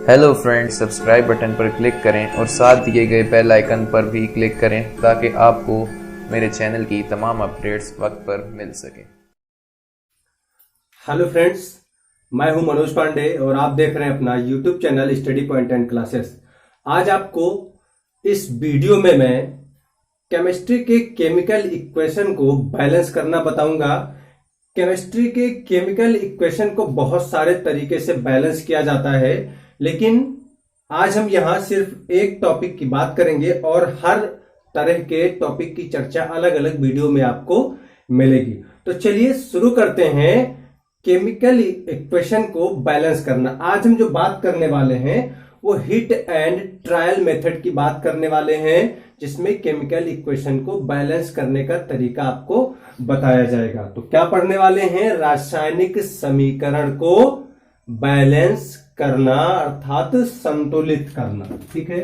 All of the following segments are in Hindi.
हेलो फ्रेंड्स, सब्सक्राइब बटन पर क्लिक करें और साथ दिए गए बेल आइकन पर भी क्लिक करें ताकि आपको मेरे चैनल की तमाम अपडेट्स वक्त पर मिल सके। हेलो फ्रेंड्स, मैं हूं मनोज पांडे और आप देख रहे हैं अपना YouTube channel study point and classes. आज आपको इस वीडियो में मैं केमिस्ट्री के केमिकल इक्वेशन को बैलेंस करना बताऊंगा। केमिस्ट्री के केमिकल इक्वेशन को बहुत सारे तरीके से बैलेंस किया जाता है, लेकिन आज हम यहां सिर्फ एक टॉपिक की बात करेंगे और हर तरह के टॉपिक की चर्चा अलग अलग वीडियो में आपको मिलेगी। तो चलिए शुरू करते हैं केमिकल इक्वेशन को बैलेंस करना। आज हम जो बात करने वाले हैं वो हिट एंड ट्रायल मेथड की बात करने वाले हैं, जिसमें केमिकल इक्वेशन को बैलेंस करने का तरीका आपको बताया जाएगा। तो क्या पढ़ने वाले हैं? रासायनिक समीकरण को बैलेंस करना अर्थात संतुलित करना। ठीक है,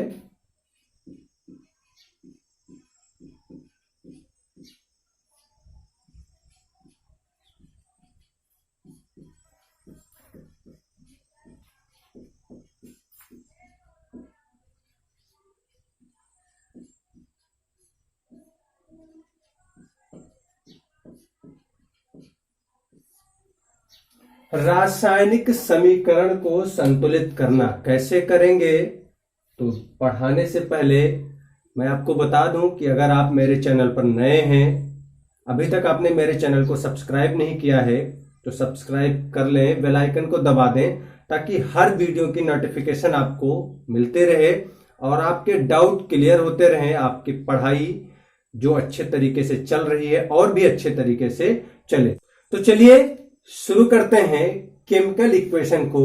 रासायनिक समीकरण को संतुलित करना कैसे करेंगे? तो पढ़ाने से पहले मैं आपको बता दूं कि अगर आप मेरे चैनल पर नए हैं, अभी तक आपने मेरे चैनल को सब्सक्राइब नहीं किया है तो सब्सक्राइब कर लें, बेल आइकन को दबा दें ताकि हर वीडियो की नोटिफिकेशन आपको मिलते रहे और आपके डाउट क्लियर होते रहे, आपकी पढ़ाई जो अच्छे तरीके से चल रही है और भी अच्छे तरीके से चले। तो चलिए शुरू करते हैं केमिकल इक्वेशन को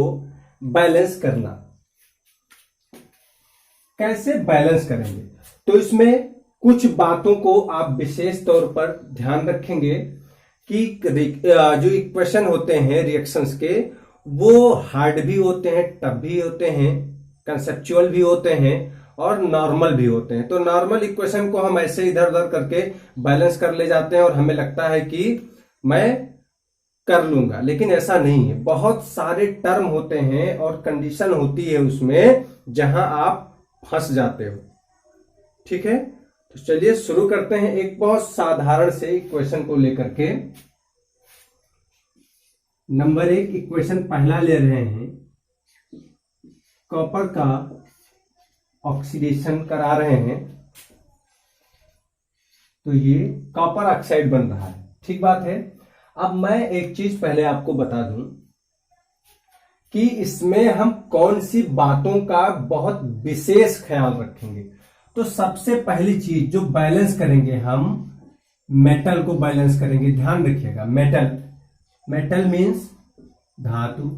बैलेंस करना। कैसे बैलेंस करेंगे? तो इसमें कुछ बातों को आप विशेष तौर पर ध्यान रखेंगे कि जो इक्वेशन होते हैं रिएक्शंस के, वो हार्ड भी होते हैं, टफ भी होते हैं, कंसेप्चुअल भी होते हैं और नॉर्मल भी होते हैं। तो नॉर्मल इक्वेशन को हम ऐसे इधर उधर करके बैलेंस कर ले जाते हैं और हमें लगता है कि मैं कर लूंगा, लेकिन ऐसा नहीं है। बहुत सारे टर्म होते हैं और कंडीशन होती है उसमें जहां आप फंस जाते हो। ठीक है, तो चलिए शुरू करते हैं एक बहुत साधारण से इक्वेशन को लेकर के। नंबर 1 इक्वेशन पहला ले रहे हैं, कॉपर का ऑक्सीडेशन करा रहे हैं तो ये कॉपर ऑक्साइड बन रहा है। ठीक बात है। अब मैं एक चीज पहले आपको बता दूं कि इसमें हम कौन सी बातों का बहुत विशेष ख्याल रखेंगे। तो सबसे पहली चीज जो बैलेंस करेंगे, हम मेटल को बैलेंस करेंगे। ध्यान रखिएगा, मेटल, मेटल मीन्स धातु।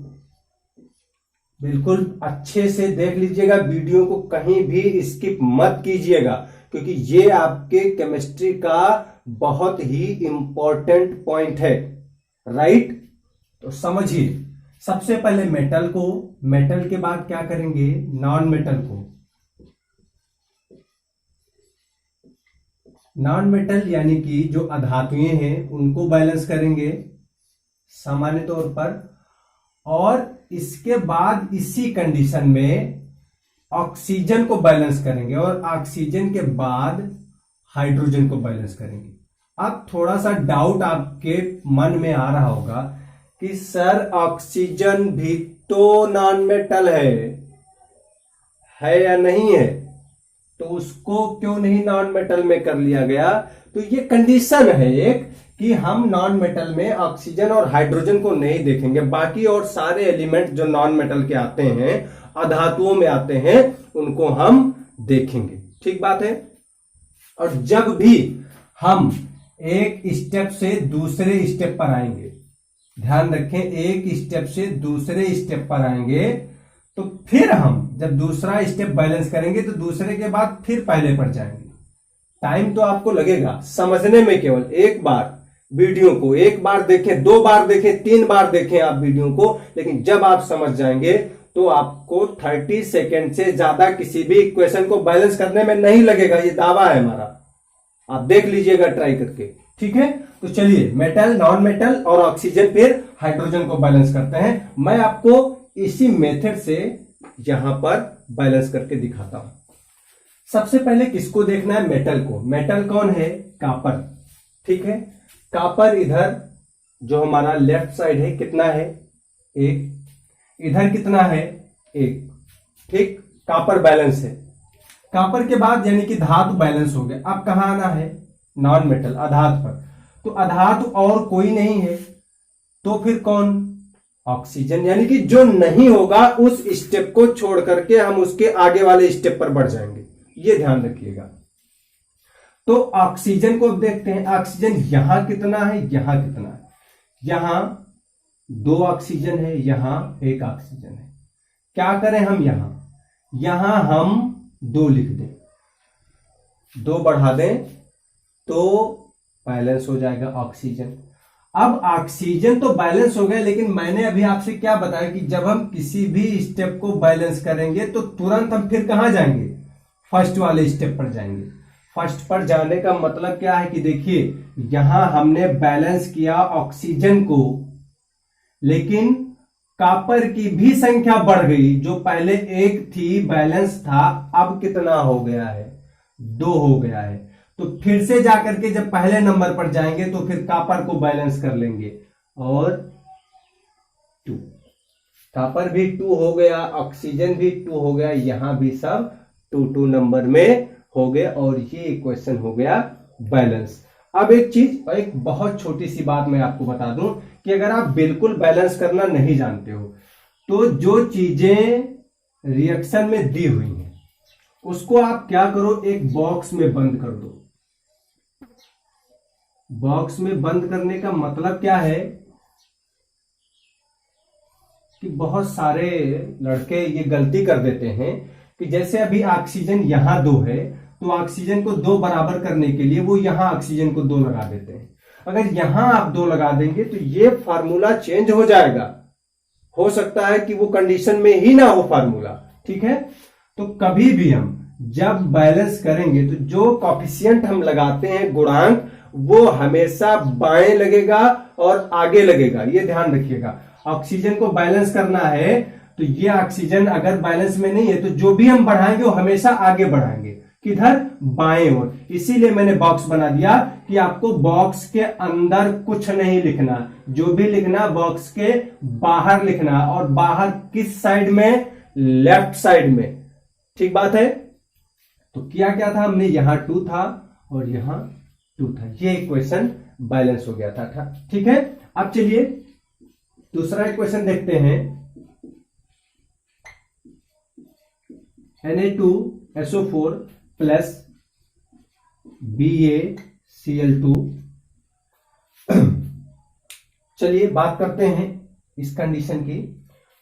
बिल्कुल अच्छे से देख लीजिएगा, वीडियो को कहीं भी स्किप मत कीजिएगा क्योंकि ये आपके केमिस्ट्री का बहुत ही इंपॉर्टेंट पॉइंट है। राइट, तो समझिए। सबसे पहले मेटल को, मेटल के बाद क्या करेंगे? नॉन मेटल को। नॉन मेटल यानी कि जो अधातुएं हैं उनको बैलेंस करेंगे सामान्य तौर पर, और इसके बाद इसी कंडीशन में ऑक्सीजन को बैलेंस करेंगे और ऑक्सीजन के बाद हाइड्रोजन को बैलेंस करेंगे। अब थोड़ा सा डाउट आपके मन में आ रहा होगा कि सर ऑक्सीजन भी तो नॉन मेटल है या नहीं है, तो उसको क्यों नहीं नॉन मेटल में कर लिया गया? तो ये कंडीशन है एक कि हम नॉन मेटल में ऑक्सीजन और हाइड्रोजन को नहीं देखेंगे, बाकी और सारे एलिमेंट जो नॉन मेटल के आते हैं, अधातुओं में आते हैं, उनको हम देखेंगे। ठीक बात है। और जब भी हम एक स्टेप से दूसरे स्टेप पर आएंगे, ध्यान रखें, एक स्टेप से दूसरे स्टेप पर आएंगे तो फिर हम जब दूसरा स्टेप बैलेंस करेंगे तो दूसरे के बाद फिर पहले पर जाएंगे। टाइम तो आपको लगेगा समझने में। केवल एक बार वीडियो को एक बार देखें, 2 बार देखें, 3 बार देखें आप वीडियो को, लेकिन जब आप समझ जाएंगे तो आपको 30 सेकेंड से ज्यादा किसी भी इक्वेशन को बैलेंस करने में नहीं लगेगा। ये दावा है हमारा, आप देख लीजिएगा ट्राई करके। ठीक है, तो चलिए मेटल, नॉन मेटल और ऑक्सीजन, फिर हाइड्रोजन को बैलेंस करते हैं। मैं आपको इसी मेथड से यहां पर बैलेंस करके दिखाता हूं। सबसे पहले किसको देखना है? मेटल को। मेटल कौन है? कॉपर। ठीक है, कॉपर इधर जो हमारा लेफ्ट साइड है कितना है? 1। इधर कितना है? 1। ठीक, कॉपर बैलेंस है। कॉपर के बाद यानी कि धातु बैलेंस हो गया। अब कहां आना है? नॉन मेटल, अधातु पर। तो अधातु और कोई नहीं है, तो फिर कौन? ऑक्सीजन। यानी कि जो नहीं होगा उस स्टेप को छोड़ करके हम उसके आगे वाले स्टेप पर बढ़ जाएंगे, ये ध्यान रखिएगा। तो ऑक्सीजन को अब देखते हैं। ऑक्सीजन यहां कितना है, यहां कितना है? यहां 2 ऑक्सीजन है, यहां 1 ऑक्सीजन है। क्या करें हम? यहां हम 2 लिख दें, 2 बढ़ा दें तो बैलेंस हो जाएगा ऑक्सीजन। अब ऑक्सीजन तो बैलेंस हो गया, लेकिन मैंने अभी आपसे क्या बताया कि जब हम किसी भी स्टेप को बैलेंस करेंगे तो तुरंत हम फिर कहां जाएंगे? फर्स्ट वाले स्टेप पर जाएंगे। फर्स्ट पर जाने का मतलब क्या है कि देखिए, यहां हमने बैलेंस किया ऑक्सीजन को, लेकिन कॉपर की भी संख्या बढ़ गई। जो पहले 1 थी, बैलेंस था, अब कितना हो गया है? 2 हो गया है। तो फिर से जाकर के जब पहले नंबर पर जाएंगे तो फिर कॉपर को बैलेंस कर लेंगे, और 2, कॉपर भी 2 हो गया, ऑक्सीजन भी 2 हो गया, यहां भी सब 2 नंबर में हो गए, और ये इक्वेशन हो गया बैलेंस। अब एक चीज, एक बहुत छोटी सी बात मैं आपको बता दूं कि अगर आप बिल्कुल बैलेंस करना नहीं जानते हो तो जो चीजें रिएक्शन में दी हुई हैं उसको आप क्या करो, एक बॉक्स में बंद कर दो। बॉक्स में बंद करने का मतलब क्या है कि बहुत सारे लड़के ये गलती कर देते हैं कि जैसे अभी ऑक्सीजन यहां 2 है, तो ऑक्सीजन को 2 बराबर करने के लिए वो यहां ऑक्सीजन को 2 लगा देते हैं। अगर यहां आप 2 लगा देंगे तो ये फार्मूला चेंज हो जाएगा, हो सकता है कि वो कंडीशन में ही ना हो फार्मूला। ठीक है, तो कभी भी हम जब बैलेंस करेंगे तो जो कॉफिशिएंट हम लगाते हैं, गुणांक, वो हमेशा बाएं लगेगा और आगे लगेगा, ये ध्यान रखिएगा। ऑक्सीजन को बैलेंस करना है तो ये ऑक्सीजन अगर बैलेंस में नहीं है तो जो भी हम बढ़ाएंगे वो हमेशा आगे बढ़ाएंगे, किधर? बाएं ओर। इसीलिए मैंने बॉक्स बना दिया कि आपको बॉक्स के अंदर कुछ नहीं लिखना, जो भी लिखना बॉक्स के बाहर लिखना, और बाहर किस साइड में? लेफ्ट साइड में। ठीक बात है। तो किया क्या था हमने? यहां 2 था और यहां 2 था, ये इक्वेशन बैलेंस हो गया था। ठीक है, अब चलिए दूसरा इक्वेशन देखते हैं। Na2SO4 plus BaCl2। चलिए बात करते हैं इस कंडीशन की।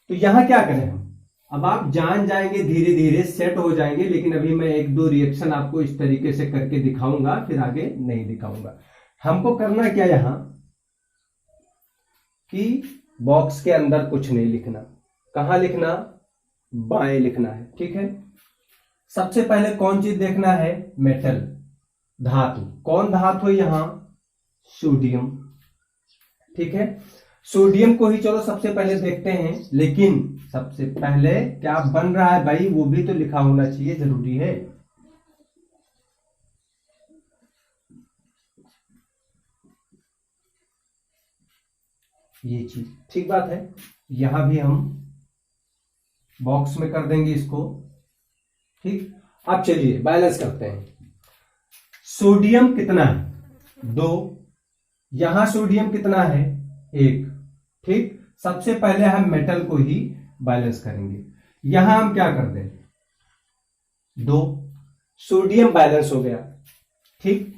तो यहां क्या करें हम? अब आप जान जाएंगे, धीरे धीरे सेट हो जाएंगे, लेकिन अभी मैं 1-2 रिएक्शन आपको इस तरीके से करके दिखाऊंगा, फिर आगे नहीं दिखाऊंगा। हमको करना क्या यहां कि बॉक्स के अंदर कुछ नहीं लिखना। कहां लिखना? बाएं लिखना है। ठीक है, सबसे पहले कौन चीज देखना है? मेटल, धातु। कौन धातु है यहां? सोडियम। ठीक है, सोडियम को ही चलो सबसे पहले देखते हैं, लेकिन सबसे पहले क्या बन रहा है भाई, वो भी तो लिखा होना चाहिए, जरूरी है। ये चीज, ठीक बात है। यहां भी हम बॉक्स में कर देंगे इसको। ठीक, अब चलिए बैलेंस करते हैं। सोडियम कितना है? 2। यहां सोडियम कितना है? 1। ठीक, सबसे पहले हम मेटल को ही बैलेंस करेंगे। यहां हम क्या कर दें? 2। सोडियम बैलेंस हो गया। ठीक,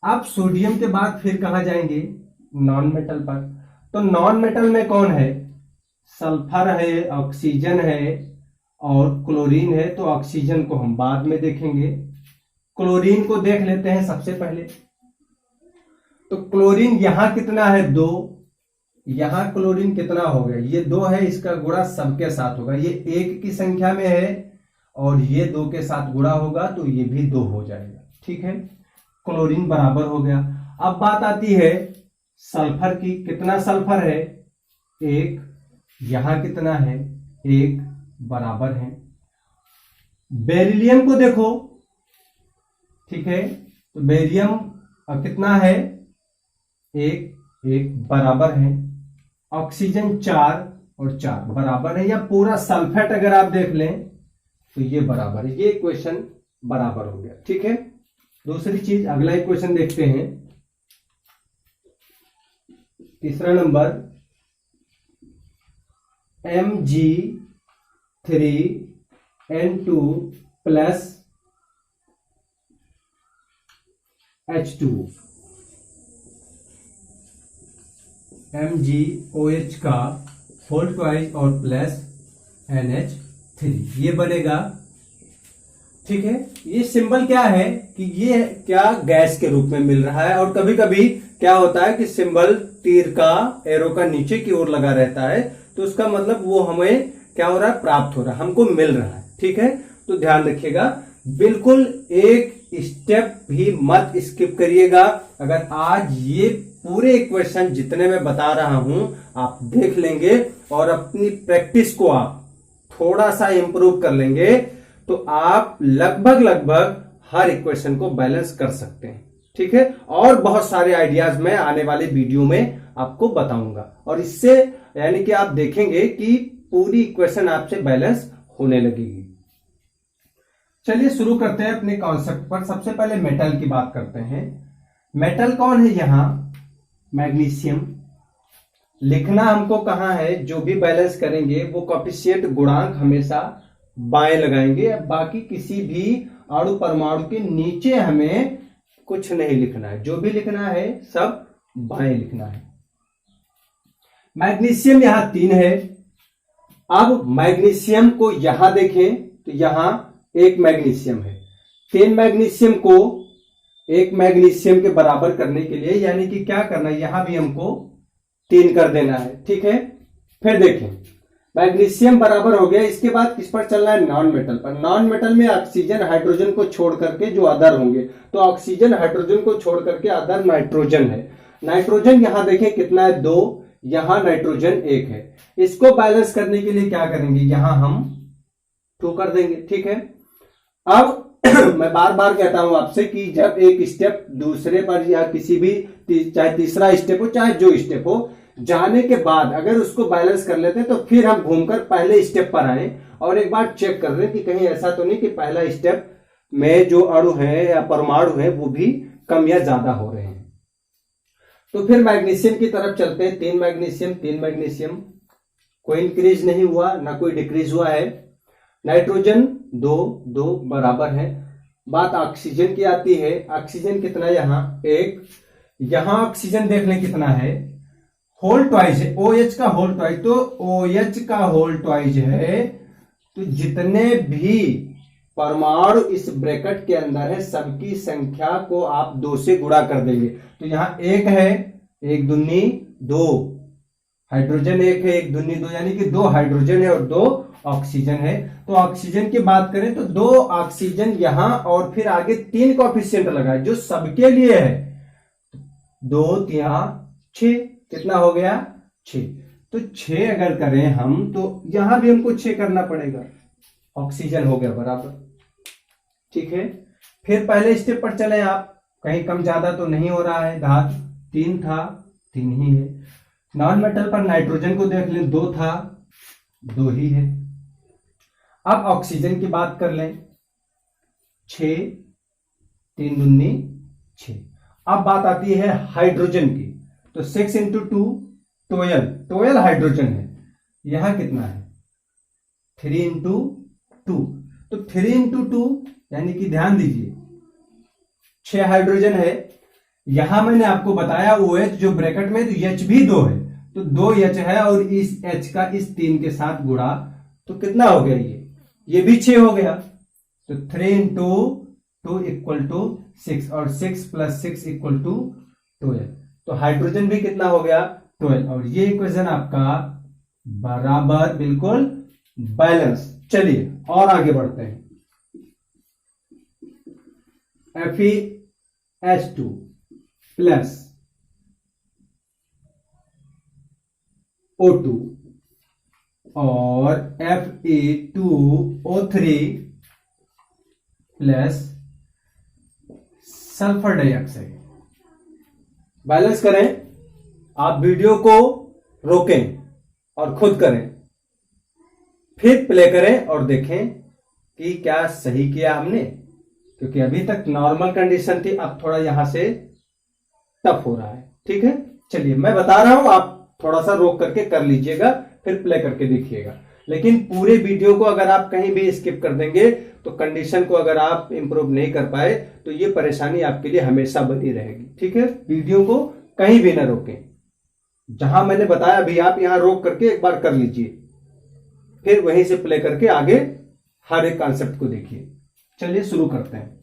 अब सोडियम के बाद फिर कहां जाएंगे? नॉन मेटल पर। तो नॉन मेटल में कौन है? सल्फर है, ऑक्सीजन है और क्लोरीन है। तो ऑक्सीजन को हम बाद में देखेंगे, क्लोरीन को देख लेते हैं सबसे पहले। तो क्लोरीन यहां कितना है? 2। यहां क्लोरीन कितना हो गया? ये 2 है, इसका गुणा सबके साथ होगा। ये 1 की संख्या में है और ये 2 के साथ गुणा होगा तो ये भी 2 हो जाएगा। ठीक है, क्लोरीन बराबर हो गया। अब बात आती है सल्फर की। कितना सल्फर है? 1। यहां कितना है? 1। बराबर हैं। बेरिलियम को देखो, ठीक है, तो बेरियम कितना है, एक एक बराबर है। ऑक्सीजन 4 और 4 बराबर है, या पूरा सल्फेट अगर आप देख लें तो ये बराबर है। ये इक्वेशन बराबर हो गया, ठीक है। दूसरी चीज, अगला इक्वेशन देखते हैं, तीसरा number, Mg3N2 plus H2O, MgOH का होल ट्वाइस और प्लस NH3, ये बनेगा, ठीक है। ये सिंबल क्या है कि ये क्या गैस के रूप में मिल रहा है, और कभी कभी क्या होता है कि सिंबल तीर का, एरो का नीचे की ओर लगा रहता है, तो उसका मतलब वो हमें क्या हो रहा है, प्राप्त हो रहा है, हमको मिल रहा है, ठीक है। तो ध्यान रखिएगा, बिल्कुल एक स्टेप भी मत स्किप करिएगा। अगर आज ये पूरे इक्वेशन जितने मैं बता रहा हूं आप देख लेंगे और अपनी प्रैक्टिस को आप थोड़ा सा इंप्रूव कर लेंगे, तो आप लगभग हर इक्वेशन को बैलेंस कर सकते हैं, ठीक है। और बहुत सारे आइडियाज मैं आने वाले वीडियो में आपको बताऊंगा, और इससे यानी कि आप देखेंगे कि पूरी इक्वेशन आपसे बैलेंस होने लगेगी। चलिए शुरू करते हैं अपने कॉन्सेप्ट पर। सबसे पहले मेटल की बात करते हैं। मेटल कौन है यहां, मैग्नीशियम। लिखना हमको कहां है, जो भी बैलेंस करेंगे वो कोएफिशिएंट गुणांक हमेशा बाएं लगाएंगे, बाकी किसी भी अणु परमाणु के नीचे हमें कुछ नहीं लिखना है, जो भी लिखना है सब बाएं लिखना है। मैग्नीशियम यहां 3 है। अब मैग्नीशियम को यहां देखें तो यहां एक मैग्नीशियम है। 3 मैग्नीशियम को एक मैग्नीशियम के बराबर करने के लिए यानी कि क्या करना है, यहां भी हमको 3 कर देना है, ठीक है। फिर देखें, मैग्नीशियम बराबर हो गया। इसके बाद किस पर चलना है, नॉन मेटल पर। नॉन मेटल में ऑक्सीजन हाइड्रोजन को छोड़ करके जो अदर होंगे, तो ऑक्सीजन हाइड्रोजन को छोड़ करके अदर नाइट्रोजन है। नाइट्रोजन यहां देखें कितना है, 2, यहां नाइट्रोजन 1 है। इसको बैलेंस करने के लिए क्या करेंगे, यहां हम 2 कर देंगे, ठीक है। अब मैं बार बार कहता हूं आपसे कि जब एक स्टेप दूसरे पर या किसी भी चाहे तीसरा स्टेप हो चाहे जो स्टेप हो, जाने के बाद अगर उसको बैलेंस कर लेते हैं तो फिर हम घूमकर पहले स्टेप पर आए और एक बार चेक कर लें कि कहीं ऐसा तो नहीं कि पहला स्टेप में जो अणु है या परमाणु है वो भी कम या ज्यादा हो रहे हैं। तो फिर मैग्नीशियम की तरफ चलते हैं। 3 मैग्नीशियम, कोई इंक्रीज नहीं हुआ ना कोई डिक्रीज हुआ है। नाइट्रोजन 2 बराबर है। बात ऑक्सीजन की आती है। ऑक्सीजन कितना, यहां 1, यहां ऑक्सीजन देख लें कितना है, होल ट्वाइस है, OH का होल ट्वाइस। तो OH का होल ट्वाइस है, तो जितने भी परमाणु इस ब्रैकेट के अंदर है सबकी संख्या को आप 2 से गुणा कर देंगे। तो यहां 1 है, 1 दूनी 2, हाइड्रोजन 1 है, 1 दूनी 2, यानी कि 2 हाइड्रोजन है और 2 ऑक्सीजन है। तो ऑक्सीजन की बात करें तो 2 ऑक्सीजन यहां और फिर आगे 3 कोएफिशिएंट लगाए जो सबके लिए है, 2 3 6, कितना हो गया 6। तो 6 अगर करें हम तो यहां भी हमको 6 करना पड़ेगा। ऑक्सीजन हो गया बराबर, ठीक है। फिर पहले स्टेप पर चले आप, कहीं कम ज्यादा तो नहीं हो रहा है, धात 3 था, 3 ही है। नॉन मेटल पर नाइट्रोजन को देख लें, 2 था, 2 ही है। अब ऑक्सीजन की बात कर लें, 6, 3 दूनी 6। अब बात आती है हाइड्रोजन की, तो 6 इंटू 2 12 हाइड्रोजन है। यहां कितना है, 3 इंटू 2, तो 3 इंटू 2 यानी कि ध्यान दीजिए 6 हाइड्रोजन है। यहां मैंने आपको बताया OH जो ब्रैकेट में, तो H भी 2 है, तो 2 H है और इस H का इस 3 के साथ गुणा, तो कितना हो गया, ये भी 6 हो गया। तो 3 इंटू 2 इक्वल टू 6 और 6 प्लस 6 इक्वल टू 12। तो हाइड्रोजन भी कितना हो गया, 12, और ये इक्वेशन आपका बराबर बिल्कुल बैलेंस। चलिए और आगे बढ़ते हैं। FeH2 प्लस O2 और Fe2O3 plus sulphur dioxide. Balance करें। आप वीडियो को रोकें और खुद करें, फिर प्ले करें और देखें कि क्या सही किया हमने, क्योंकि अभी तक नॉर्मल कंडीशन थी, अब थोड़ा यहां से टफ हो रहा है। ठीक है, चलिए मैं बता रहा हूं, आप थोड़ा सा रोक करके कर लीजिएगा, फिर प्ले करके देखिएगा। लेकिन पूरे वीडियो को अगर आप कहीं भी स्किप कर देंगे तो कंडीशन को अगर आप इंप्रूव नहीं कर पाए तो ये परेशानी आपके लिए हमेशा बनी रहेगी। ठीक है, वीडियो को कहीं भी ना रोकें, जहां मैंने बताया अभी आप यहां रोक करके एक बार कर लीजिए, फिर वहीं से प्ले करके आगे हर एक कॉन्सेप्ट को देखिए। चलिए शुरू करते हैं।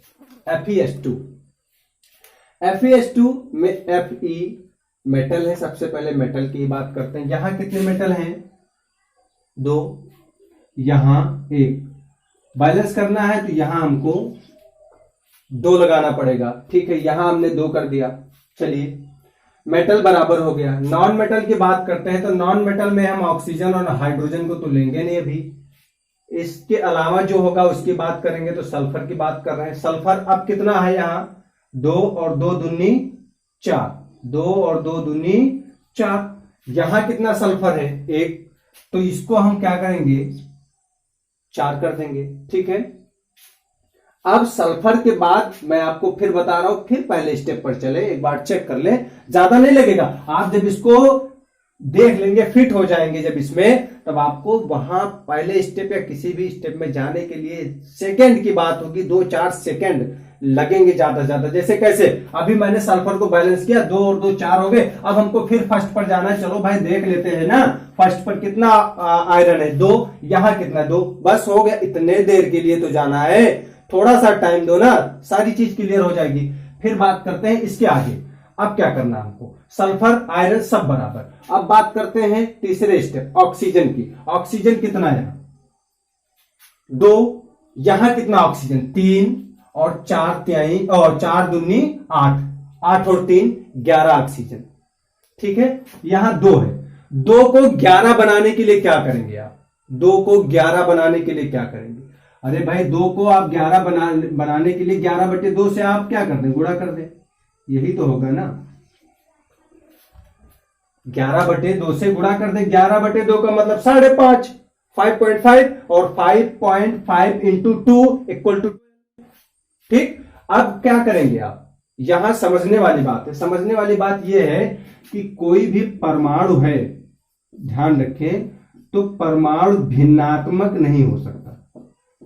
FeS2 में Fe मेटल है। सबसे पहले मेटल की बात करते हैं। यहां कितने मेटल हैं? 2, यहां 1। बैलेंस करना है तो यहां हमको 2 लगाना पड़ेगा। ठीक है, यहां हमने 2 कर दिया। चलिए, मेटल बराबर हो गया। नॉन मेटल की बात करते हैं तो नॉन मेटल में हम ऑक्सीजन और हाइड्रोजन को तो लेंगे नहीं अभी, इसके अलावा जो होगा उसकी बात करेंगे। तो सल्फर की बात कर रहे हैं। सल्फर अब कितना है? यहां 2 और 2 दूनी 4, 2 और 2 दूनी 4। यहां कितना सल्फर है? 1, तो इसको हम क्या करेंगे? 4 कर देंगे। ठीक है, अब सल्फर के बाद मैं आपको फिर बता रहा हूं, फिर पहले स्टेप पर चले, एक बार चेक कर ले, ज्यादा नहीं लगेगा। आप जब इसको देख लेंगे, फिट हो जाएंगे जब इसमें, तब आपको वहां पहले स्टेप या किसी भी स्टेप में जाने के लिए सेकंड की बात होगी, 2-4 सेकंड लगेंगे ज्यादा से ज्यादा। जैसे कैसे? अभी मैंने सल्फर को बैलेंस किया, 2 और 2 4 हो गए। अब हमको फिर फर्स्ट पर जाना है। चलो भाई देख लेते हैं ना, फर्स्ट पर कितना आयरन है? 2। यहां कितना? 2। बस हो गया, इतने देर के लिए तो जाना है, थोड़ा सा टाइम दो ना, सारी चीज क्लियर हो जाएगी। फिर बात करते हैं इसके आगे। अब क्या करना है हमको? सल्फर आयरन सब बराबर। अब बात करते हैं तीसरे स्टेप, ऑक्सीजन की। ऑक्सीजन कितना है? 2। यहां कितना ऑक्सीजन? 3 और 4 तिहाई और 4 दूनी 8, 8 और 3 11 ऑक्सीजन। ठीक है, यहां 2 है। 2 को 11 बनाने के लिए क्या करेंगे आप? 2 को 11 बनाने के लिए क्या करेंगे? अरे भाई 2 को आप 11 बनाने के लिए 11/2 से आप क्या कर दें? गुणा कर दें। यही तो होगा ना, 11/2 से गुणा कर दें। 11/2 का मतलब 5.5, 5.5 और 5.5 इंटू 2 इक्वल टू। ठीक, अब क्या करेंगे आप? यहां समझने वाली बात है। समझने वाली बात यह है कि कोई भी परमाणु है, ध्यान रखें, तो परमाणु भिन्नात्मक नहीं हो सकता।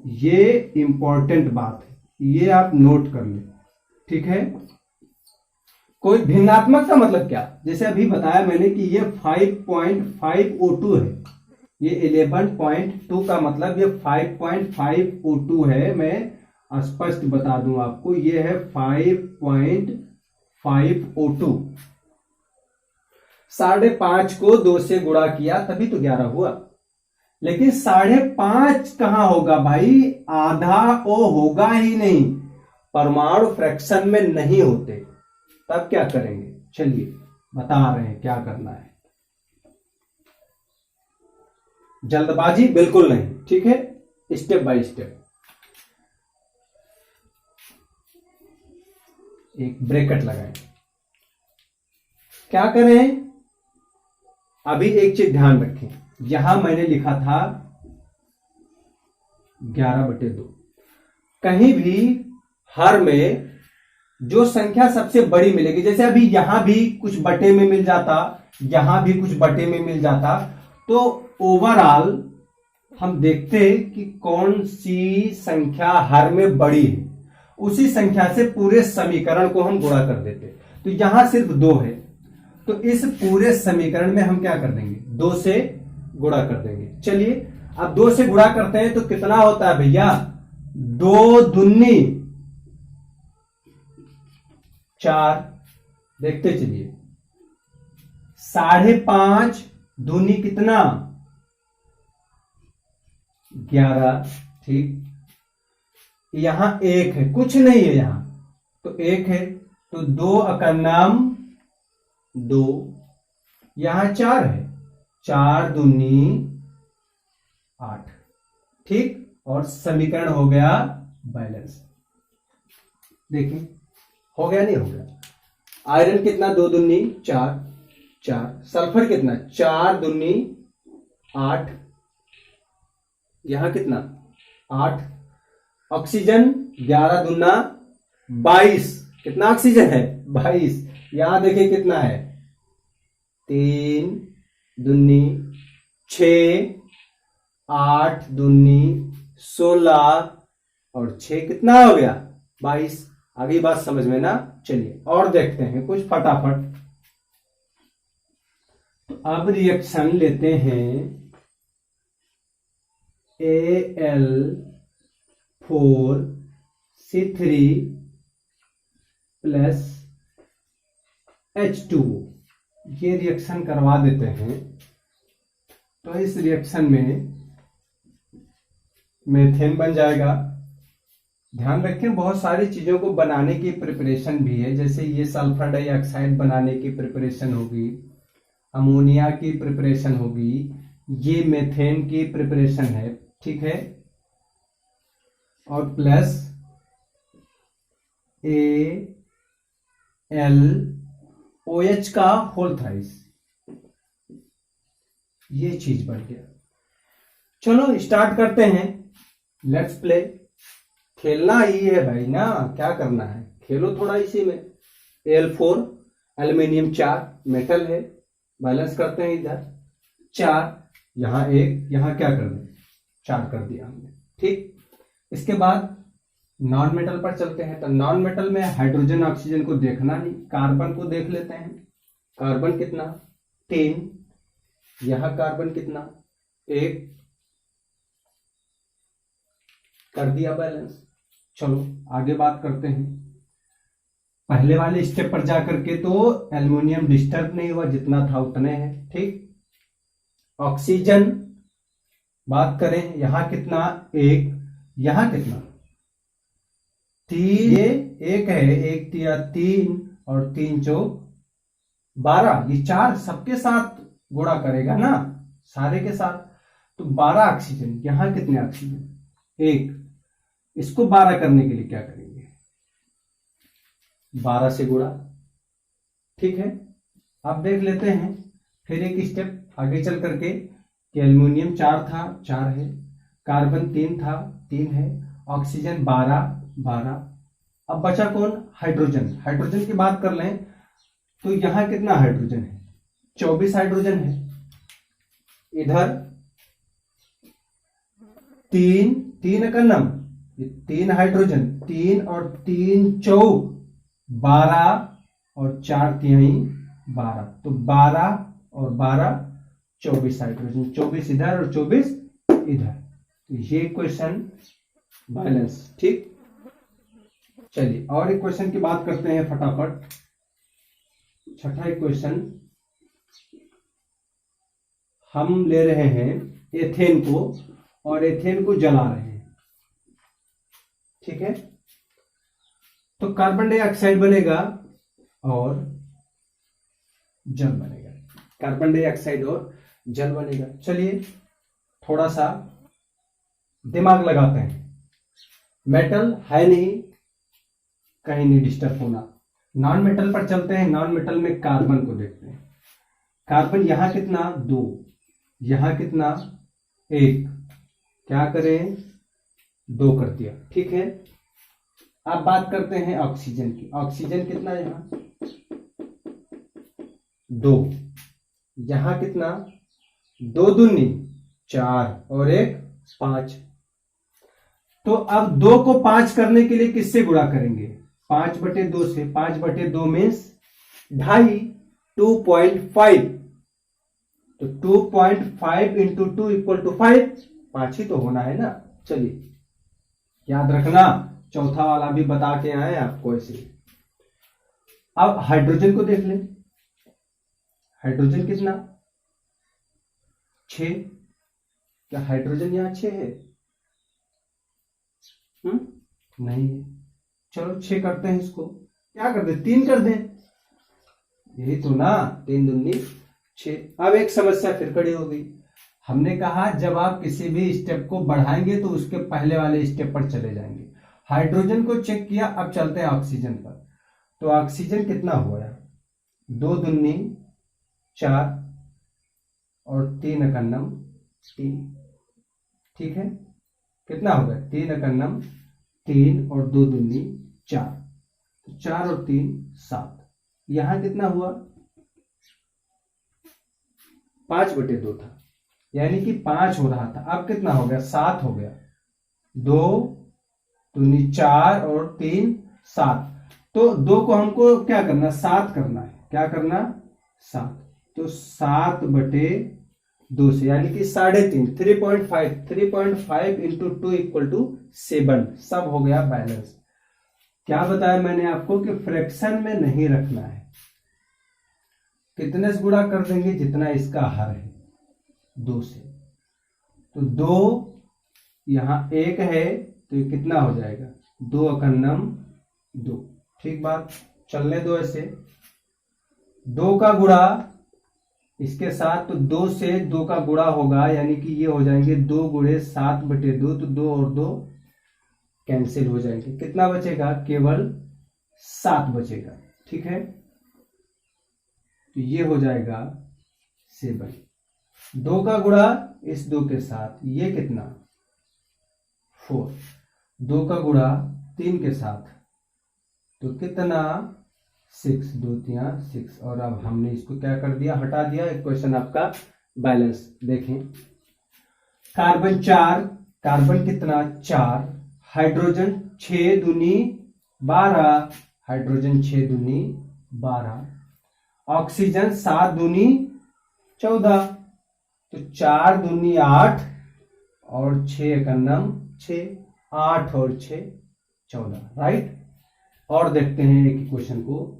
ये इंपॉर्टेंट बात है, ये आप नोट कर लें। ठीक है, कोई भिन्नात्मक का मतलब क्या? जैसे अभी बताया मैंने कि ये 5.5 O2 है, ये 11.2 का मतलब ये 5.5 O2 है। मैं स्पष्ट बता दूं आपको, ये है 5.5 O2। 5.5 को 2 से गुणा किया तभी तो 11 हुआ। लेकिन 5.5 कहां होगा भाई? आधा O होगा ही नहीं, परमाणु फ्रैक्शन में नहीं होते। तब क्या करेंगे? चलिए बता रहे हैं क्या करना है। जल्दबाजी बिल्कुल नहीं, ठीक है, स्टेप बाय स्टेप। एक ब्रैकेट लगाएं। क्या करें? अभी एक चीज ध्यान रखें, यहां मैंने लिखा था 11/2। कहीं भी हर में जो संख्या सबसे बड़ी मिलेगी, जैसे अभी यहां भी कुछ बटे में मिल जाता, यहां भी कुछ बटे में मिल जाता, तो ओवरऑल हम देखते कि कौन सी संख्या हर में बड़ी है, उसी संख्या से पूरे समीकरण को हम गुणा कर देते। तो यहां सिर्फ 2 है, तो इस पूरे समीकरण में हम क्या कर देंगे? 2 से गुणा कर देंगे। चलिए अब 2 से गुणा करते हैं तो कितना होता है भैया? 2 दूनी 4। देखते चलिए, 5.5 दूनी कितना? 11। ठीक, यहां 1 है, कुछ नहीं है यहां, तो 1 है, तो 2 अकन्नाम 2। यहां 4 है, 4 दूनी 8। ठीक, और समीकरण हो गया बैलेंस। देखिए हो गया नहीं हो गया। आयरन कितना, 2 दूनी 4, 4। सल्फर कितना, 4 दूनी 8, यहां कितना 8। ऑक्सीजन 11 दूना 22, कितना ऑक्सीजन है 22। यहां देखिए कितना है 3 दूनी 6, 8 दूनी 16 और 6 कितना हो गया 22। आगे बात समझ में ना। चलिए और देखते हैं कुछ फटाफट। तो अब रिएक्शन लेते हैं Al4C3 प्लस H2O, ये रिएक्शन करवा देते हैं। तो इस रिएक्शन में मेथेन बन जाएगा। ध्यान रखें बहुत सारी चीजों को बनाने की प्रिपरेशन भी है, जैसे ये सल्फर डाइऑक्साइड बनाने की प्रिपरेशन होगी, अमोनिया की प्रिपरेशन होगी, ये मेथेन की प्रिपरेशन है। ठीक है, और प्लस AlOH का होल थ्राइस, ये चीज बन गया। चलो स्टार्ट करते हैं, लेट्स प्ले। खेलना ही है भाई ना, क्या करना है, खेलो थोड़ा इसी में। Al4 एल्यूमिनियम 4 मेटल है, बैलेंस करते हैं इधर 4, यहां 1, यहां क्या कर दें 4 कर दिया हमने। ठीक, इसके बाद नॉन मेटल पर चलते हैं। तो नॉन मेटल में हाइड्रोजन ऑक्सीजन को देखना नहीं, कार्बन को देख लेते हैं। कार्बन कितना 3, यहां कार्बन कितना 1, कर दिया बैलेंस। चलो आगे बात करते हैं। पहले वाले स्टेप पर जाकर के तो एल्युमिनियम डिस्टर्ब नहीं हुआ, जितना था उतने है। ठीक, ऑक्सीजन बात करें, यहां कितना 1, यहां कितना 3, ये 1 है, 1 तिया 3 और 3 चौक 12, ये 4 सबके साथ गुणा करेगा ना, सारे के साथ, तो 12 ऑक्सीजन। यहां कितने ऑक्सीजन 1, इसको 12 करने के लिए क्या करेंगे 12 से गुणा। ठीक है, अब देख लेते हैं फिर एक स्टेप आगे चल करके कि एल्युमिनियम 4 था 4 है, कार्बन 3 था 3 है, ऑक्सीजन 12। अब बचा कौन, हाइड्रोजन। हाइड्रोजन की बात कर लें तो यहां कितना हाइड्रोजन है 24 हाइड्रोजन है, इधर 3 का नम 3 हाइड्रोजन, 3 और 3 चौक 12 और 4 तिहाई 12, तो 12 और 12 24 हाइड्रोजन, 24 इधर और 24 इधर। तो ये क्वेश्चन बैलेंस। ठीक, चलिए और एक क्वेश्चन की बात करते हैं फटाफट। छठा एक क्वेश्चन, हम ले रहे हैं एथेन को और एथेन को जला रहे हैं। ठीक है, तो कार्बन डाइऑक्साइड बनेगा और जल बनेगा, कार्बन डाइऑक्साइड और जल बनेगा। चलिए थोड़ा सा दिमाग लगाते हैं। मेटल है नहीं, कहीं नहीं डिस्टर्ब होना। नॉन मेटल पर चलते हैं, नॉन मेटल में कार्बन को देखते हैं। कार्बन यहां कितना 2, यहां कितना 1, क्या करें 2 कर दिया। ठीक है, अब बात करते हैं ऑक्सीजन की। ऑक्सीजन कितना यहां 2, यहां कितना 2 दूनी 4 और 1 5। तो अब 2 को 5 करने के लिए किससे गुणा करेंगे 5/2 से। 5/2 मीन्स 2.5, 2.5, तो 2.5 इंटू 2 इक्वल टू 5, 5 ही तो होना है ना। चलिए याद रखना, चौथा वाला भी बता के आए आपको ऐसे। अब हाइड्रोजन को देख लें, हाइड्रोजन कितना 6, क्या हाइड्रोजन यहां 6 है नहीं है। चलो 6 करते हैं, इसको क्या कर दे 3 कर दें, यही तो ना 3 दूनी 6। अब एक समस्या फिर खड़ी हो गई, हमने कहा जब आप किसी भी स्टेप को बढ़ाएंगे तो उसके पहले वाले स्टेप पर चले जाएंगे। हाइड्रोजन को चेक किया, अब चलते हैं ऑक्सीजन पर। तो ऑक्सीजन कितना हुआ, 2 दूनी 4 और 3 एकन्नम 3, ठीक है। कितना हो गया, 3 एकन्नम 3 और 2 दूनी 4, तो 4 और 3 7। यहां कितना हुआ, 5/2 था, यानी कि 5 हो रहा था, अब कितना हो गया, 7 हो गया। 2 दूनी 4 और 3 7, तो 2 को हमको क्या करना, 7 करना है। क्या करना, 7, तो 7/2 से, यानी कि 3.5, 3.5 इंटू 2 इक्वल टू 7। सब हो गया बैलेंस। क्या बताया मैंने आपको कि फ्रैक्शन में नहीं रखना है। कितने से गुणा कर देंगे, जितना इसका हर है, 2 से। तो 2 यहां 1 है, तो ये कितना हो जाएगा, 2 एकन्नम 2, ठीक बात। चलने दो ऐसे, 2 का गुणा इसके साथ, तो 2 से 2 का गुणा होगा, यानी कि ये हो जाएंगे 2 गुणे 7/2, तो 2 और 2 कैंसिल हो जाएंगे। कितना बचेगा, केवल 7 बचेगा, ठीक है। तो ये हो जाएगा 7। 2 का गुणा इस 2 के साथ, ये कितना, 4। 2 का गुणा 3 के साथ, तो कितना, 6। 2 3 6, और अब हमने इसको क्या कर दिया, हटा दिया। इक्वेशन आपका बैलेंस देखें। कार्बन 4, कार्बन कितना, 4। हाइड्रोजन 6 दूनी 12, हाइड्रोजन 6 दूनी 12। ऑक्सीजन 7 दूनी 14, तो 4 दूनी 8 और 6 एकन्नम 6, 8 और 6 14, राइट। और देखते हैं एक इक्वेशन को।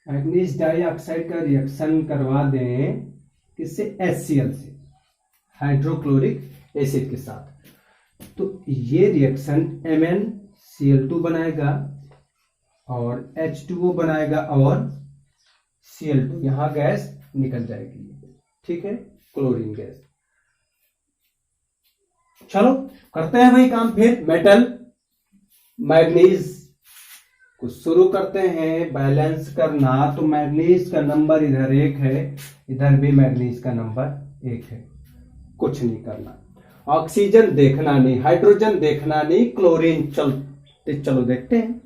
मैग्नीज डाइऑक्साइड का रिएक्शन करवा दें किससे, HCl से, हाइड्रोक्लोरिक एसिड के साथ, तो ये रिएक्शन MnCl2 बनाएगा और H2O बनाएगा और Cl2, यहां गैस निकल जाएगी, ठीक है, क्लोरीन गैस। चलो करते हैं वही काम फिर। मेटल मैग्नीज को शुरू करते हैं बैलेंस करना। तो मैग्नीज का नंबर इधर 1 है, इधर भी मैग्नीज का नंबर 1 है, कुछ नहीं करना। ऑक्सीजन देखना नहीं, हाइड्रोजन देखना नहीं, क्लोरीन चलो देखते हैं।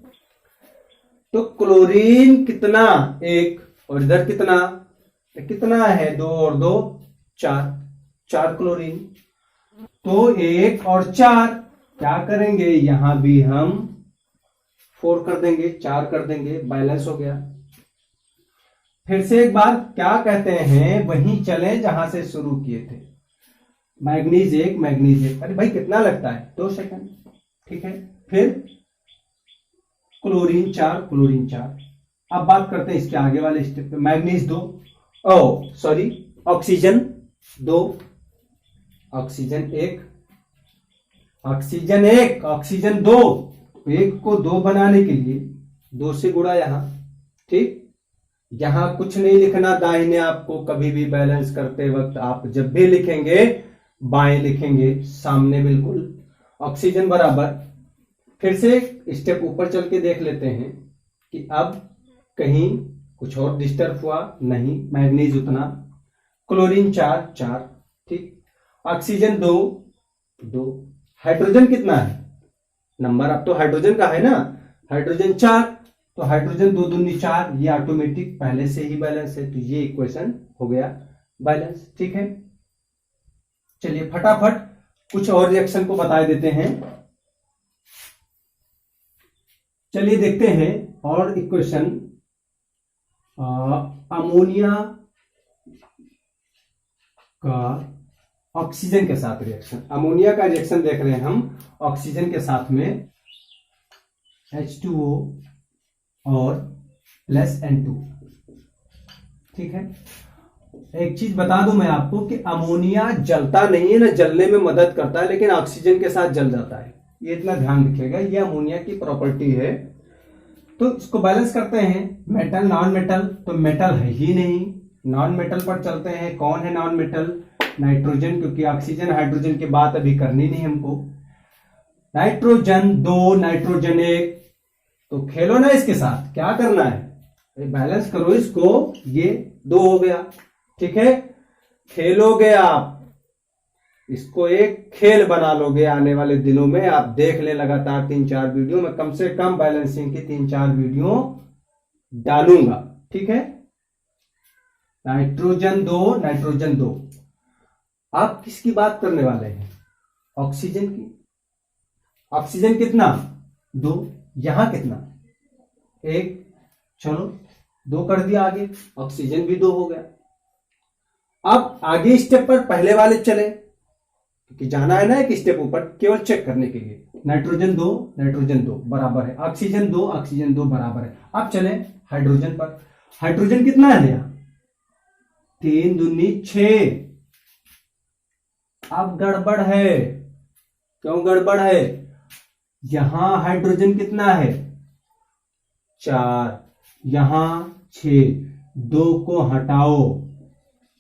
तो क्लोरीन कितना, 1, और इधर कितना है, 2 और 2 4 क्लोरीन। तो 1 और 4 क्या करेंगे, यहां भी हम 4 कर देंगे, 4 कर देंगे, बैलेंस हो गया। फिर से एक बार क्या कहते हैं, वहीं चले जहां से शुरू किए थे। मैग्नीज 1, अरे भाई कितना लगता है, 2 सेकंड, ठीक है। फिर क्लोरीन 4। अब बात करते हैं इसके आगे वाले स्टेप पे। Manganese 2, oxygen 2, oxygen 1, oxygen 2। 1 को 2 बनाने के लिए 2 से गुणा यहां, ठीक। यहां कुछ नहीं लिखना दाहिने, आपको कभी भी बैलेंस करते वक्त आप जब भी लिखेंगे बाएं लिखेंगे, सामने बिल्कुल। ऑक्सीजन बराबर, फिर से स्टेप ऊपर चल के देख लेते हैं कि अब कहीं कुछ और डिस्टर्ब हुआ नहीं। मैग्नीज उतना, क्लोरीन 4, ठीक। ऑक्सीजन 2, हाइड्रोजन कितना है, नंबर अब तो हाइड्रोजन का है ना, हाइड्रोजन 4, तो हाइड्रोजन 2 दूनी 4, ये ऑटोमेटिक पहले से ही बैलेंस है, तो ये इक्वेशन हो गया बैलेंस, ठीक है। चलिए फटाफट कुछ और रिएक्शन को बता देते हैं। चलिए देखते हैं और इक्वेशन। अमोनिया का ऑक्सीजन के साथ रिएक्शन, अमोनिया का रिएक्शन देख रहे हैं हम ऑक्सीजन के साथ में, H2O और प्लस N2, ठीक है। एक चीज बता दूं मैं आपको कि अमोनिया जलता नहीं है ना, जलने में मदद करता है, लेकिन ऑक्सीजन के साथ जल जाता है, ये इतना ध्यान रखिएगा, ये अमोनिया की प्रॉपर्टी है। तो इसको बैलेंस करते हैं, मेटल नॉन मेटल, तो मेटल है ही नहीं, नॉन मेटल पर चलते हैं। कौन है नॉन मेटल? नाइट्रोजन, क्योंकि ऑक्सीजन हाइड्रोजन की बात अभी करनी नहीं हमको। नाइट्रोजन 2 नाइट्रोजन 1, तो खेलो ना इसके साथ, क्या करना है बैलेंस करो इसको, ये 2 हो गया, ठीक है। खेलोगे आप इसको, एक खेल बना लोगे आने वाले दिनों में, आप देख ले लगातार 3-4 वीडियो में, कम से कम बैलेंसिंग की 3-4 वीडियो डालूंगा, ठीक है। नाइट्रोजन 2 नाइट्रोजन 2, आप किसकी बात करने वाले हैं? ऑक्सीजन की। ऑक्सीजन कितना? 2, यहां कितना? 1, चलो 2 कर दिया आगे, ऑक्सीजन भी 2 हो गया। अब आगे स्टेप पर पहले वाले चले, क्योंकि जाना है ना एक स्टेप ऊपर, केवल चेक करने के लिए। नाइट्रोजन 2 बराबर है ऑक्सीजन 2 बराबर है। अब चले हाइड्रोजन पर। हाइड्रोजन कितना है यहाँ? 3 दूनी 6। अब गड़बड़ है, क्यों गड़बड़ है? यहां हाइड्रोजन कितना है? 4, यहां 6, 2 को हटाओ,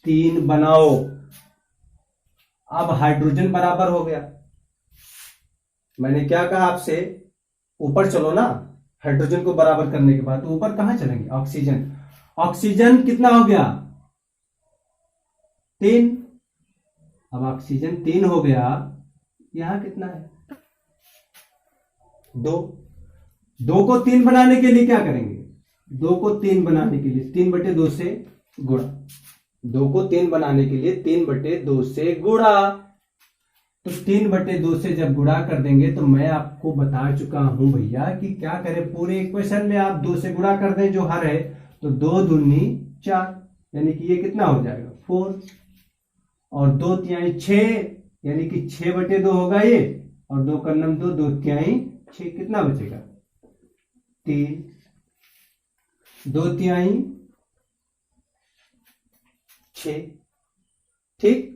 3 बनाओ। अब हाइड्रोजन बराबर हो गया। मैंने क्या कहा आपसे? ऊपर चलो ना, हाइड्रोजन को बराबर करने के बाद। तो ऊपर कहां चलेंगे? ऑक्सीजन। ऑक्सीजन कितना हो गया? 3। अब ऑक्सीजन 3 हो गया, यहां कितना है? 2। 2 को 3 बनाने के लिए क्या करेंगे? 2 को 3 बनाने के लिए 3/2 से गुणा। 2 को 3 बनाने के लिए 3/2 से गुणा। तो 3/2 से जब गुणा कर देंगे, तो मैं आपको बता चुका हूं भैया कि क्या करें, पूरे इक्वेशन में आप 2 से गुणा कर दें जो हर है, तो 2 दूनी 4, यानी कि ये कितना हो जाएगा? 4, और 2 तिहाई 6, यानी कि 6/2 होगा ये, और 2 का 2, 2 तिहाई 6, कितना बचेगा? 3, 2 तिहाई 6, ठीक,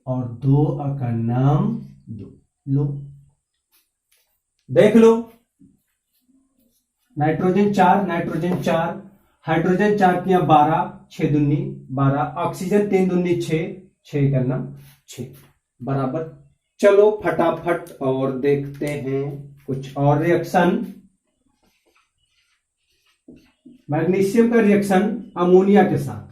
और 2 का नाम 2। लो देख लो, नाइट्रोजन 4 हाइड्रोजन 4 तिया 12, 6 दूनी 12, ऑक्सीजन 3 दूनी 6, 6 का नाम 6 बराबर। चलो फटाफट और देखते हैं कुछ और रिएक्शन। मैग्नीशियम का रिएक्शन अमोनिया के साथ,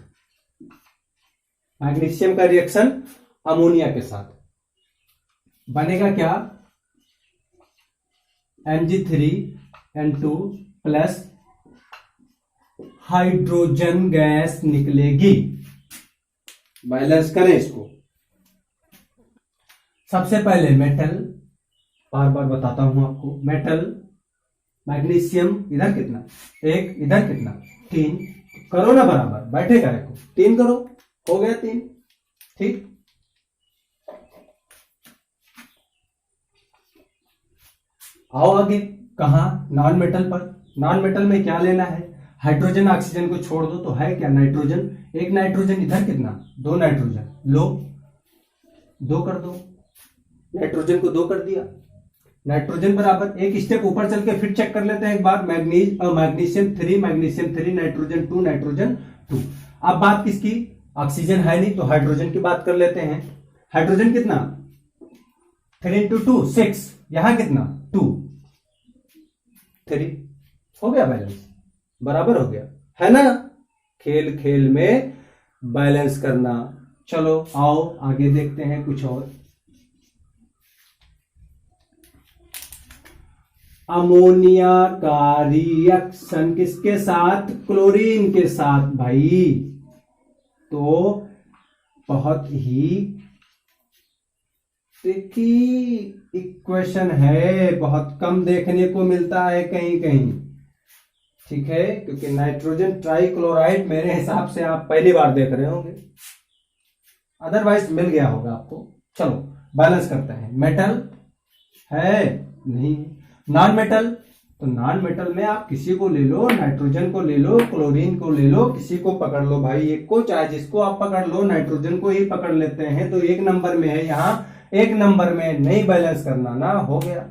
मैग्नीशियम का रिएक्शन अमोनिया के साथ बनेगा क्या? Mg3N2 प्लस हाइड्रोजन गैस निकलेगी। बैलेंस करें इसको। सबसे पहले मेटल, बार बार बताता हूं आपको, मेटल मैग्नीशियम इधर कितना? 1, इधर कितना? 3, करो ना बराबर, बैठेगा देखो, 3 करो, हो गया 3, ठीक। आओ आगे, कहा? नॉन मेटल पर। नॉन मेटल में क्या लेना है? हाइड्रोजन ऑक्सीजन को छोड़ दो, तो है क्या? नाइट्रोजन। 1 नाइट्रोजन, इधर कितना? 2 नाइट्रोजन, लो 2 कर दो, नाइट्रोजन को 2 कर दिया। नाइट्रोजन बराबर, एक स्टेप ऊपर चल के फिर चेक कर लेते हैं एक बार। Magnesium 3 nitrogen 2 nitrogen 2। अब बात किसकी? ऑक्सीजन है नहीं, तो हाइड्रोजन की बात कर लेते हैं। हाइड्रोजन कितना? 3 × 2 6, यहां कितना? 2, 3, हो गया बैलेंस, बराबर हो गया, है ना। खेल खेल में बैलेंस करना। चलो आओ आगे देखते हैं कुछ और। अमोनिया का रिएक्शन किसके साथ? क्लोरीन के साथ भाई। तो बहुत ही ट्रिकी इक्वेशन है, बहुत कम देखने को मिलता है कहीं कहीं, ठीक है, क्योंकि नाइट्रोजन ट्राइक्लोराइड मेरे हिसाब से आप पहली बार देख रहे होंगे, अदरवाइज मिल गया होगा आपको। चलो बैलेंस करते हैं। मेटल है नहीं, नॉन मेटल, तो नॉन मेटल में आप किसी को ले लो, नाइट्रोजन को ले लो, क्लोरीन को ले लो, किसी को पकड़ लो भाई, एक को, चाहे जिसको आप पकड़ लो, नाइट्रोजन को ही पकड़ लेते हैं तो 1 नंबर में है। यहां 1 नंबर में नहीं बैलेंस करना ना, हो गया।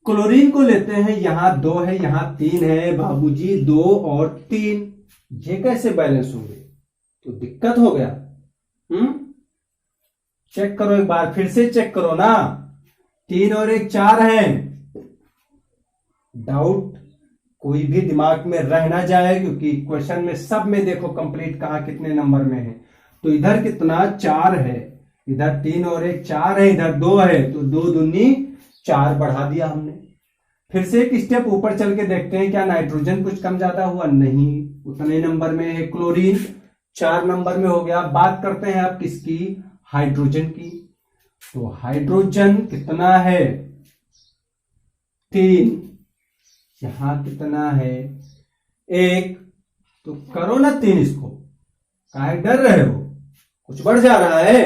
क्लोरीन को लेते हैं, यहां 2 है यहां 3 है बाबूजी, 2 और 3, ये कैसे बैलेंस होंगे? तो दिक्कत हो गया। चेक करो एक बार, फिर से चेक करो ना। 3 और 1 4 है। डाउट कोई भी दिमाग में रह ना जाए, क्योंकि क्वेश्चन में सब में देखो कंप्लीट कहां कितने नंबर में है। तो इधर कितना 4 है, इधर 3 और 1 4 है, इधर 2 है, तो 2 दूनी 4 बढ़ा दिया हमने। फिर से एक स्टेप ऊपर चल के देखते हैं, क्या नाइट्रोजन कुछ कम ज्यादा हुआ? नहीं, उतने नंबर में है। क्लोरीन 4 नंबर में हो गया। बात करते हैं अब किसकी? हाइड्रोजन की। तो हाइड्रोजन कितना है? 3। यहां कितना है? 1। तो करो ना 3 इसको, काहे डर रहे हो? कुछ बढ़ जा रहा है,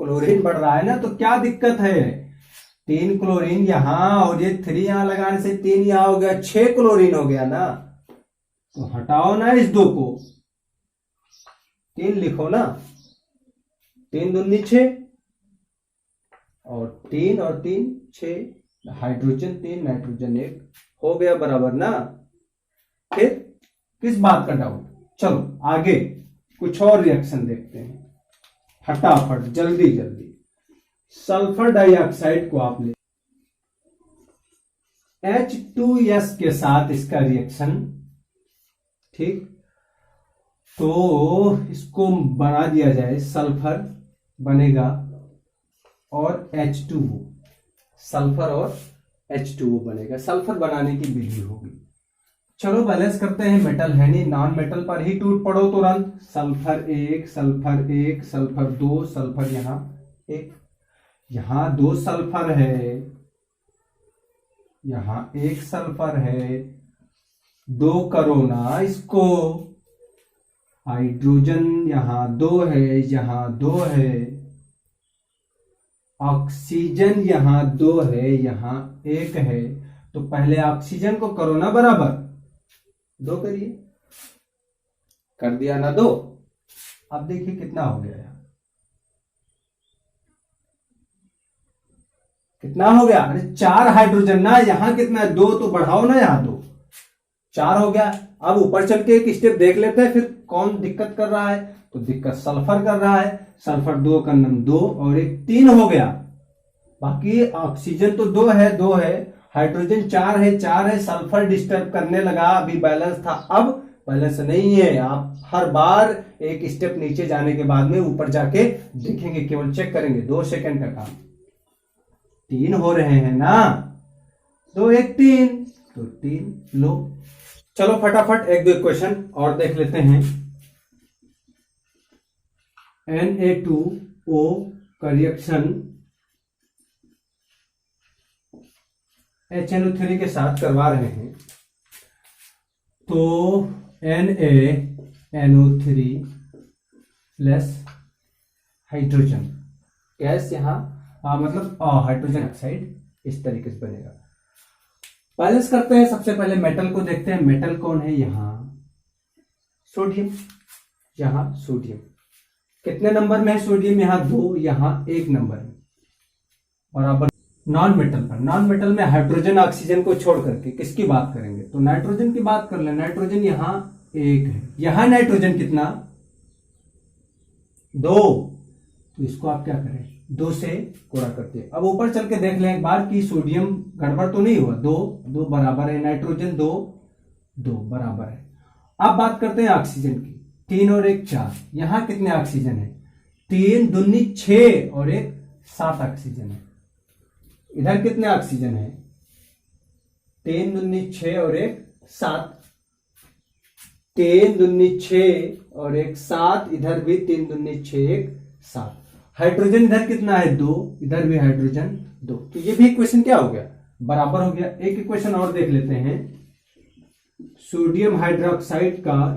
क्लोरीन बढ़ रहा है ना, तो क्या दिक्कत है? 3 क्लोरीन यहां और ये 3 यहां लगाने से 3 यहां हो गया, 6 क्लोरीन हो गया ना। तो हटाओ ना इस 2 को, 3 लिखो ना। 3 दूनी 6 और 3 और 3 6, हाइड्रोजन 3 नाइट्रोजन 1 हो गया बराबर ना। फिर किस बात का डाउट? चलो आगे कुछ और रिएक्शन देखते हैं फटाफट, जल्दी जल्दी। सल्फर डाइऑक्साइड को आप ले, H2S के साथ इसका रिएक्शन, ठीक। तो इसको बना दिया जाए, सल्फर बनेगा और H2O, सल्फर और H2O बनेगा। सल्फर बनाने की विधि होगी। चलो बैलेंस करते हैं, मेटल है नहीं, नॉन मेटल पर ही टूट पड़ो तुरंत। सल्फर 1 सल्फर 1 सल्फर 2 सल्फर यहां 1, यहां 2 सल्फर है, यहां 1 सल्फर है। 2 करो ना इसको। हाइड्रोजन यहां 2 है, यहां 2 है। ऑक्सीजन यहां 2 है, यहां 1 है। तो पहले ऑक्सीजन को करो ना बराबर, 2 करिए। कर दिया ना 2। अब देखिए कितना हो गया यहां, कितना हो गया? अरे 4 हाइड्रोजन ना, यहां कितना है? 2, तो बढ़ाओ ना यहां 2, 4 हो गया। अब ऊपर चल के एक स्टेप देख लेते हैं, फिर कौन दिक्कत कर रहा है। तो दिक्कत सल्फर कर रहा है। सल्फर 2 का नम 2 और 1 3 हो गया। बाकी ऑक्सीजन तो 2 है 2 है, हाइड्रोजन 4 है 4 है। सल्फर डिस्टर्ब करने लगा, अभी बैलेंस था, अब बैलेंस नहीं है। आप हर बार एक स्टेप नीचे जाने के बाद में ऊपर जाके देखेंगे, केवल चेक करेंगे, 2 सेकंड का काम। 3 हो रहे हैं ना, 2 1 3, तो 3 लो। चलो फटाफट 1-2 क्वेश्चन और देख लेते हैं। Na2O का रिएक्शन HNO3 के साथ करवा रहे हैं। तो NaNO3 प्लस हाइड्रोजन गैस यहां मतलब हाइड्रोजन ऑक्साइड इस तरीके से बनेगा। बैलेंस करते हैं। सबसे पहले मेटल को देखते हैं। मेटल कौन है? यहां सोडियम, यहां सोडियम। कितने नंबर में है सोडियम? यहां 2, यहां 1 नंबर में। बराबर नॉन मेटल पर, नॉन मेटल में हाइड्रोजन ऑक्सीजन को छोड़ करके किसकी बात करेंगे? तो नाइट्रोजन की बात कर ले। नाइट्रोजन यहां 1 है, यहां नाइट्रोजन कितना? 2। तो इसको आप क्या करें? 2 से गुणा करते हैं। अब ऊपर चल के देख लें एक बार कि सोडियम गड़बड़ तो नहीं हुआ। 2 बराबर है, नाइट्रोजन 2 बराबर है। अब बात करते हैं ऑक्सीजन की। 3 और 1 4, यहां कितने ऑक्सीजन है? 3 दूनी 6 और 1 7 ऑक्सीजन है। इधर कितने ऑक्सीजन है? 3 दूनी 6 और 1 7, 3 दूनी 6 और 1 7, इधर भी 3 दूनी 6 1 7। हाइड्रोजन इधर कितना है? 2, इधर भी हाइड्रोजन 2। तो ये भी इक्वेशन क्या हो गया? बराबर हो गया। एक इक्वेशन और देख लेते हैं। सोडियम हाइड्रोक्साइड का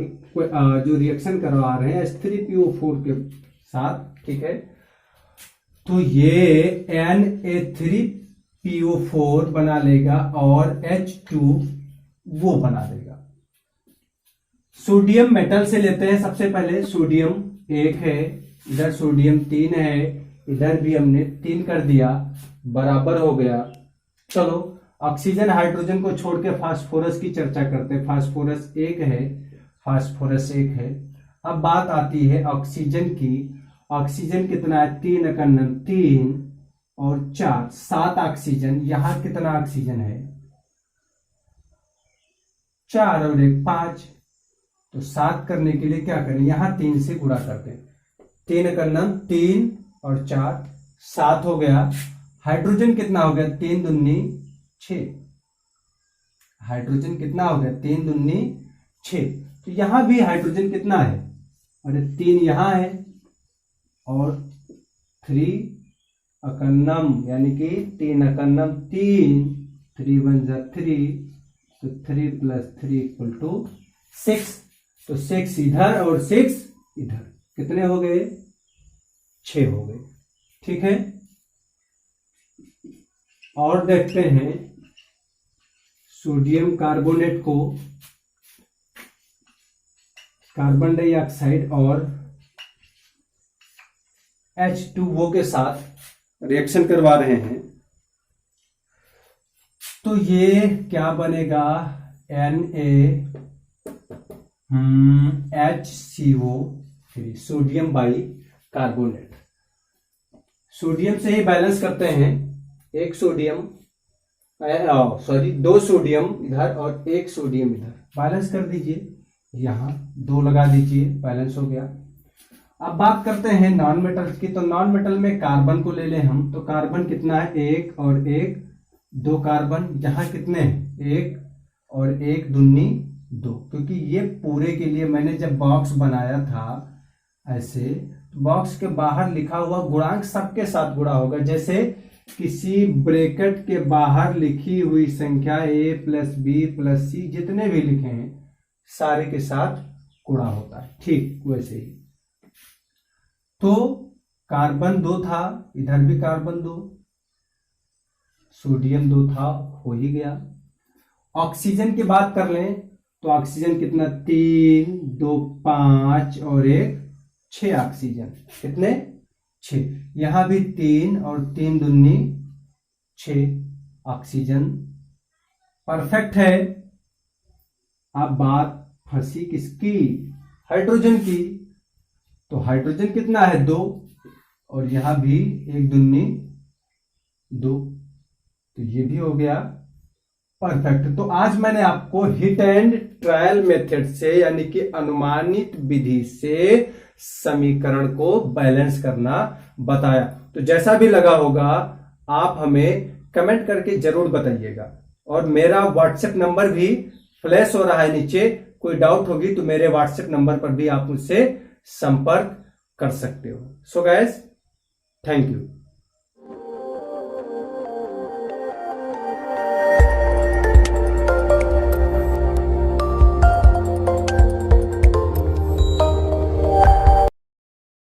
जो रिएक्शन करवा रहे हैं H3PO4 के साथ, ठीक है। तो ये Na3PO4 बना लेगा और H2 वो बना देगा। सोडियम मेटल से लेते हैं। सबसे पहले सोडियम 1 है, इधर सोडियम 3 है, इधर भी हमने 3 कर दिया, बराबर हो गया। चलो ऑक्सीजन हाइड्रोजन को छोड़ के फास्फोरस की चर्चा करते हैं। फास्फोरस एक है। अब बात आती है ऑक्सीजन की। ऑक्सीजन कितना है? 3 और 4, 7 ऑक्सीजन। यहां कितना ऑक्सीजन है? 4 और 1 5। तो 7 करने के लिए क्या करें? यहां 3 से गुणा करते हैं। 3 और 4 7 हो गया। हाइड्रोजन कितना हो गया? 3 दूनी 6। हाइड्रोजन कितना हो गया? 3 दूनी 6। तो यहां भी हाइड्रोजन कितना है? अरे 3 यहां है और 3 अकन्नम, यानी कि 3 अकन्नम 3, 3 1 जा 3, तो 3 + 3 = 6। तो 6 इधर और 6 इधर, कितने हो गए? 6 हो गए। ठीक है, और देखते हैं सोडियम कार्बोनेट को कार्बन डाइऑक्साइड और H2O के साथ रिएक्शन करवा रहे हैं। तो ये क्या बनेगा? NaHCO3, sodium bicarbonate. सोडियम से ही बैलेंस करते हैं। एक सोडियम, सॉरी 2 सोडियम इधर और 1 सोडियम इधर, बैलेंस कर दीजिए। यहां 2 लगा दीजिए, बैलेंस हो गया। अब बात करते हैं नॉन मेटल्स की। तो नॉन मेटल में कार्बन को ले लें हम। तो कार्बन कितना है? 1 और 1, 2 कार्बन। यहां कितने हैं? 1 और 1 दूनी 2। क्योंकि ये पूरे के लिए मैंने जब बॉक्स बनाया था ऐसे, तो बॉक्स के बाहर लिखा हुआ गुणांक सबके साथ गुणा होगा। जैसे किसी ब्रैकेट के बाहर लिखी हुई संख्या A + B + C जितने भी लिखे हैं सारे के साथ गुणा होता है। ठीक वैसे ही। तो कार्बन 2 था, इधर भी कार्बन 2, सोडियम 2 था, हो ही गया। ऑक्सीजन की बात कर लें तो ऑक्सीजन कितना? 3 2 5 और 1 6 ऑक्सीजन। कितने? 6। यहां भी 3 और 3 दूनी 6 ऑक्सीजन। परफेक्ट है। अब बात फंसी किसकी? हाइड्रोजन की। तो हाइड्रोजन कितना है? 2 और यहां भी 1 दूनी 2। तो ये भी हो गया परफेक्ट। तो आज मैंने आपको हिट एंड ट्रायल मेथड से, यानी कि अनुमानित विधि से समीकरण को बैलेंस करना बताया। तो जैसा भी लगा होगा आप हमें कमेंट करके जरूर बताइएगा। और मेरा व्हाट्सएप नंबर भी फ्लैश हो रहा है नीचे। कोई डाउट होगी तो मेरे व्हाट्सएप नंबर पर भी आप मुझसे संपर्क कर सकते हो। So guys, thank you.